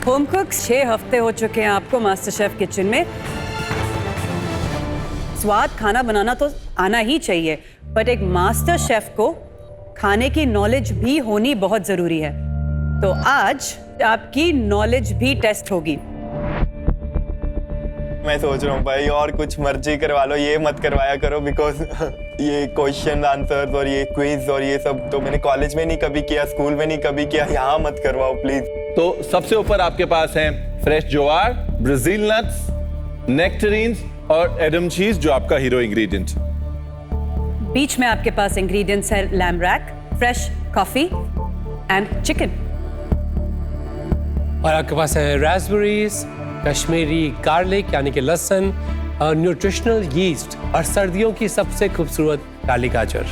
Home cook 6 हफ्ते हो चुके हैं आपको मास्टर शेफ किचन में। स्वाद खाना बनाना तो आना ही चाहिए, बट एक मास्टर शेफ को खाने की नॉलेज भी होनी बहुत जरूरी है। तो आज आपकी नॉलेज भी टेस्ट होगी। मैं सोच रहा हूँ भाई और कुछ मर्जी करवा लो, ये मत करवाया करो, बिकॉज ये क्वेश्चन आंसर्स और ये क्विज और ये सब तो मैंने कॉलेज में नहीं कभी किया, स्कूल में नहीं कभी किया, यहाँ मत करवाओ प्लीज। तो सबसे ऊपर आपके पास हैं फ्रेश ज्वार, ब्राजील नट्स, नेक्टरीन्स और एडम चीज जो आपका हीरो इंग्रेडिएंट। बीच में आपके पास इंग्रेडिएंट्स है lamb rack, fresh coffee and chicken. और आपके पास है रास्पबेरीज, कश्मीरी गार्लिक यानी कि लहसुन, और न्यूट्रिशनल यीस्ट और सर्दियों की सबसे खूबसूरत काली गाजर।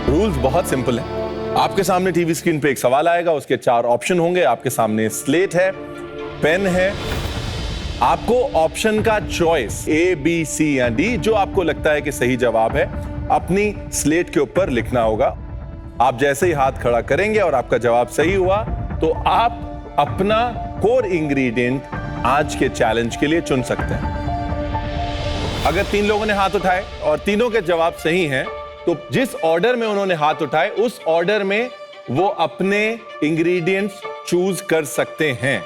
रूल्स बहुत सिंपल है। आपके सामने टीवी स्क्रीन पे एक सवाल आएगा, उसके 4 ऑप्शन होंगे। आपके सामने स्लेट है, पेन है, आपको ऑप्शन का चॉइस A, B, C या D जो आपको लगता है कि सही जवाब है अपनी स्लेट के ऊपर लिखना होगा। आप जैसे ही हाथ खड़ा करेंगे और आपका जवाब सही हुआ तो आप अपना कोर इंग्रेडिएंट आज के चैलेंज के लिए चुन सकते हैं। अगर 3 लोगों ने हाथ उठाए और तीनों के जवाब सही हैं तो जिस ऑर्डर में उन्होंने हाथ उठाए उस ऑर्डर में वो अपने इंग्रेडिएंट्स चूज कर सकते हैं।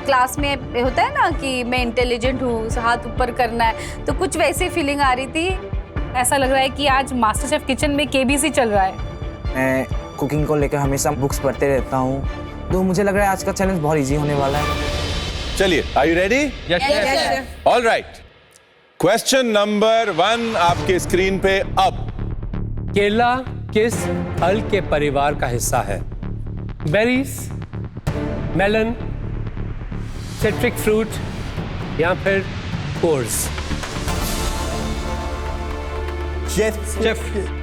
क्लास में होता है ना कि मैं इंटेलिजेंट हूँ, हाथ ऊपर करना है, तो कुछ वैसी फीलिंग आ रही थी। ऐसा लग रहा है कि आज मास्टर शेफ किचन में केबीसी चल रहा है। मैं कुकिंग को लेकर हमेशा बुक्स पढ़ते रहता हूँ, तो मुझे लग रहा है आज का चैलेंज बहुत इजी होने वाला है। चलिए, are you ready? Yes. All right, question number 1 आपके स्क्रीन पे अब। केला किस फल के परिवार का हिस्सा है? बेरीज, मेलन, सिट्रिक फ्रूट या फिर कोर्स? शेफ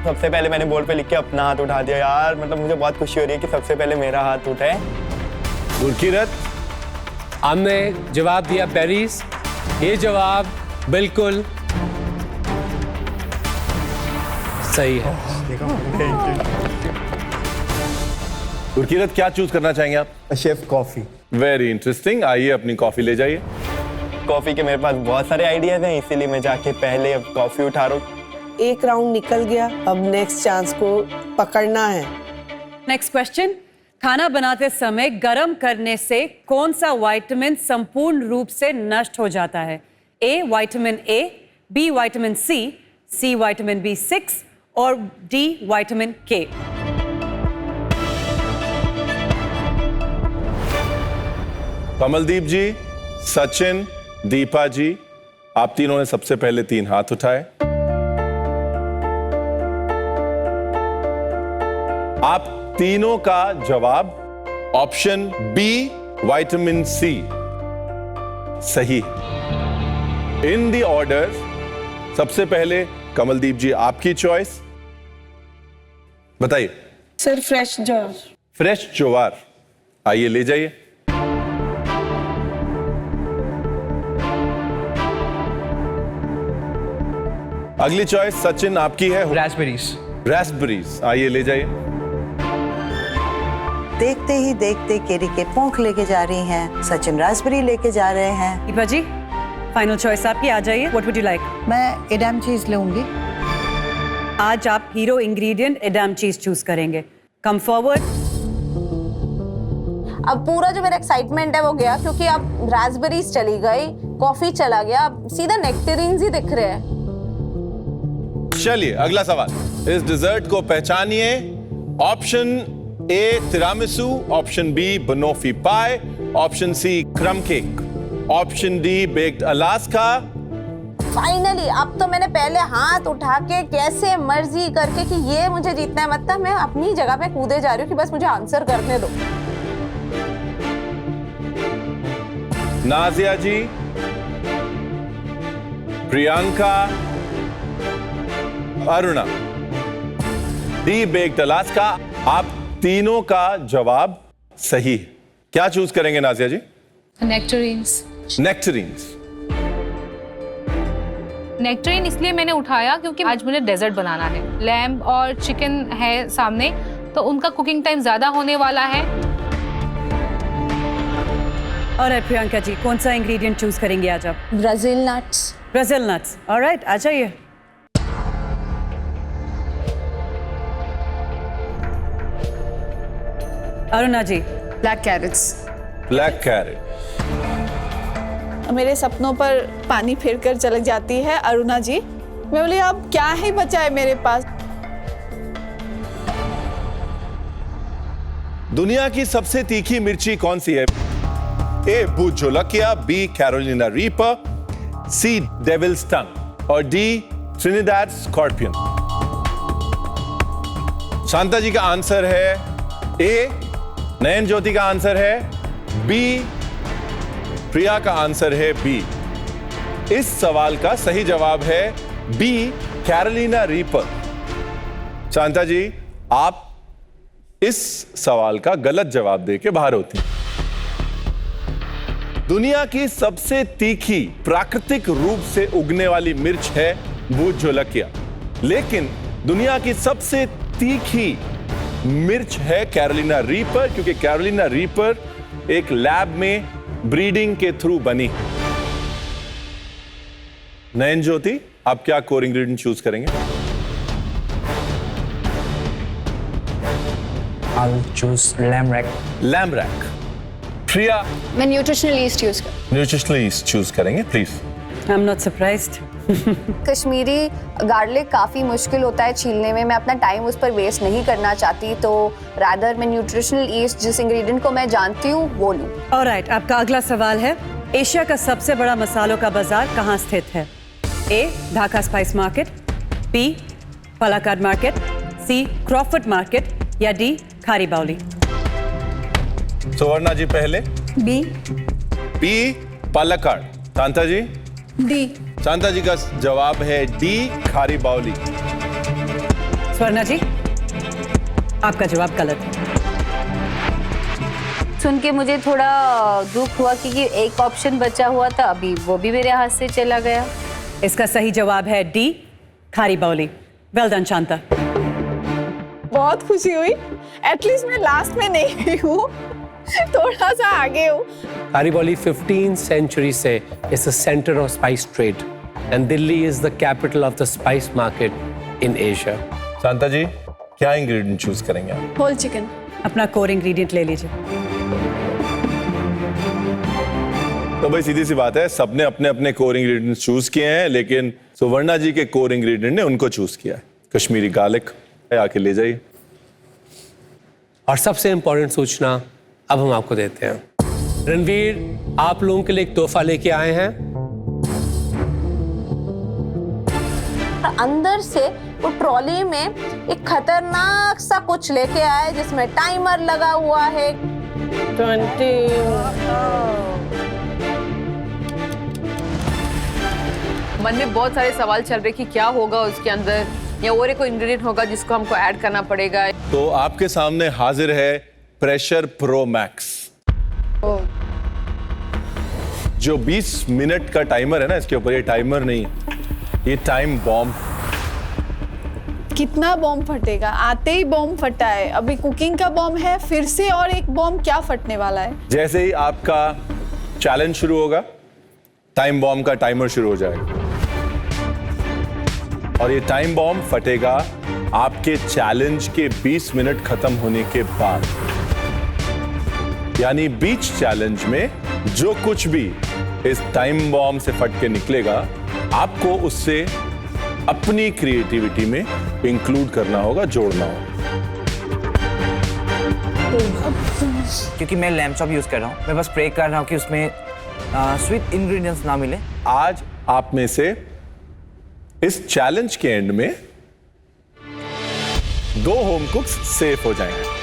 सबसे पहले मैंने बोर्ड पे लिख के अपना हाथ उठा दिया यार, मतलब मुझे बहुत खुशी हो रही है कि सबसे पहले मेरा हाथ उठा है। गुरकीरत, हमने जवाब दिया बेरीज। ये जवाब बिल्कुल सही है। गुरकीरत क्या चूज करना चाहेंगे आप? Chef coffee. वेरी इंटरेस्टिंग, आइए अपनी कॉफी ले जाइए। कॉफी के मेरे पास बहुत सारे आइडियाज हैं, इसीलिए मैं जाके पहले अब कॉफी उठा रहा हूँ। एक राउंड निकल गया, अब नेक्स्ट चांस को पकड़ना है। नेक्स्ट क्वेश्चन, खाना बनाते समय गर्म करने से कौन सा विटामिन संपूर्ण रूप से नष्ट हो जाता है? A vitamin A, B vitamin C, C vitamin B6 और D विटामिन K। कमलदीप जी, सचिन, दीपा जी, आप तीनों ने सबसे पहले 3 हाथ उठाए। आप तीनों का जवाब ऑप्शन B विटामिन C सही। इन द ऑर्डर, सबसे पहले कमलदीप जी आपकी चॉइस बताइए। सर फ्रेश ज्वार। फ्रेश ज्वार, आइए ले जाइए। अगली चॉइस सचिन आपकी है रास्पबेरीज। रास्पबेरीज, आइए ले जाइए। देखते ही देखते केरी के पोंख लेके जा रही हैं, सचिन रास्पबेरी लेके जा रहे हैं। दीपा जी, फाइनल चॉइस आपकी, आ जाइए। What would you like? मैं एडम चीज लूंगी। आज आप हीरो इंग्रेडिएंट एडम चीज चूज करेंगे। Come forward. अब पूरा जो मेरा एक्साइटमेंट है वो गया, क्योंकि अब रास्पबेरीज चली गई, कॉफी चला गया, अब सीधा नेक्टेरिन्स ही दिख रहे हैं। चलिए अगला सवाल। इस डिजर्ट को पहचानिए। Option A tiramisu, option B banoffee pie, option C crumb cake, option D baked Alaska. Finally अब तो मैंने पहले हाथ उठा के कैसे मर्जी करके कि ये मुझे जीतना है, मतलब मैं अपनी जगह पे कूदे जा रही हूँ कि बस मुझे आंसर करने दो। Nazia ji, Priyanka, Aruna, D baked Alaska, आप तीनों का जवाब सही है। क्या चूज करेंगे नाजिया जी? नेक्टरीन्स। नेक्टरीन्स, नेक्टरीन इसलिए मैंने उठाया क्योंकि आज मुझे डेजर्ट बनाना है। लैम्ब और चिकन है सामने, तो उनका कुकिंग टाइम ज़्यादा होने वाला है। और प्रियंका जी, कौन सा इंग्रेडिएंट चूज करेंगे आज आप? Brazil nuts. Brazil nuts. Alright, आ जाइए। Aruna ji. Black carrots. Black carrot. मेरे सपनों पर पानी फेर कर चली जाती है अरुणा जी। मैं बोली अब क्या ही बचा है मेरे पास। दुनिया की सबसे तीखी मिर्ची कौन सी है? ए भूत जोलकिया, बी कैरोलिना रीपर, सी डेविल्स टंग और D Trinidad scorpion. Shanta ji का आंसर है ए, नयन ज्योति का आंसर है बी, प्रिया का आंसर है बी। इस सवाल का सही जवाब है बी, कैरोलिना रीपर। शांता जी, आप इस सवाल का गलत जवाब देके बाहर होती हैं। दुनिया की सबसे तीखी प्राकृतिक रूप से उगने वाली मिर्च है भूत जोलकिया, लेकिन दुनिया की सबसे तीखी मिर्च है कैरोलिना रीपर, क्योंकि कैरोलिना रीपर एक लैब में ब्रीडिंग के थ्रू बनी। नयन ज्योति, आप क्या कोर इंग्रेडिएंट चूज करेंगे? I'll choose lamb rack. Lamb rack. Priya, मैं न्यूट्रिशनल ईस्ट यूज कर। न्यूट्रिशनल ईस्ट चूज करेंगे, please. I am not surprised. Kashmiri garlic काफ़ी मुश्किल होता है छीलने में, मैं अपना टाइम उस पर वेस्ट नहीं करना चाहती, तो रादर मैं न्यूट्रिशनल ईस्ट जिस इंग्रेडिएंट को मैं जानती हूँ वो लूँ। ऑलराइट, आपका अगला सवाल है, एशिया का सबसे बड़ा मसालों का बाजार कहाँ स्थित है? A, Dhaka spice market, B, Palakkad market, C, Crawford market या डी, खारी बाउली। सुवर्णा जी पहले। B. B, Palakkad. Shanta ji? D. Shanta ji का जवाब है डी, खारी बाउली। स्वर्णा जी, आपका जवाब गलत है। सुन के मुझे थोड़ा दुख हुआ क्योंकि एक ऑप्शन बचा हुआ था, अभी वो भी मेरे हाथ से चला गया। इसका सही जवाब है डी, खारी बाउली। Well done Shanta. बहुत खुशी हुई, एटलीस्ट मैं लास्ट में नहीं हूँ, थोड़ा सा आगे हूँ। Kariboli 15th century से is the center of spice trade and Delhi is the capital of the spice market in Asia. Shanta जी, क्या इंग्रेडिएंट चूज करेंगे आप? Whole chicken. अपना कोर इंग्रेडिएंट ले लीजिए। तो भाई सीधी सी बात है, सबने अपने अपने कोर इंग्रेडिएंट्स चूज किए हैं, लेकिन सुवर्णा जी के कोर इंग्रेडिएंट ने उनको चूज किया है। कश्मीरी गार्लिक आके ले जाइए। और सबसे इंपॉर्टेंट सूचना अब हम आपको देते हैं। रणवीर, आप लोगों के लिए एक तोहफा लेके आए हैं। अंदर से वो ट्रॉली में एक खतरनाक सा कुछ लेके आए जिसमें टाइमर लगा हुआ है। 20। मन में बहुत सारे सवाल चल रहे कि क्या होगा उसके अंदर, या और कोई इंग्रेडिएंट होगा जिसको हमको ऐड करना पड़ेगा। तो आपके सामने हाजिर है प्रेशर प्रो मैक्स, जो 20 मिनट का टाइमर है ना, इसके ऊपर ये टाइमर नहीं, ये टाइम बॉम्ब। कितना बॉम्ब फटेगा? आते ही बॉम्ब फटा है, अभी कुकिंग का बॉम्ब है, फिर से और एक बॉम्ब क्या फटने वाला है? जैसे ही आपका चैलेंज शुरू होगा, टाइम बॉम्ब का टाइमर शुरू हो जाएगा और ये टाइम बॉम्ब फटेगा आपके चैलेंज के 20 मिनट खत्म होने के बाद। यानी बीच चैलेंज में जो कुछ भी इस टाइम बॉम्ब से फट के निकलेगा, आपको उससे अपनी क्रिएटिविटी में इंक्लूड करना होगा, जोड़ना होगा। क्योंकि मैं लैम्ब चॉप यूज कर रहा हूँ, मैं बस प्रे कर रहा हूँ कि उसमें स्वीट इंग्रेडिएंट्स ना मिले। आज आप में से इस चैलेंज के एंड में 2 होम कुक्स सेफ हो जाएंगे।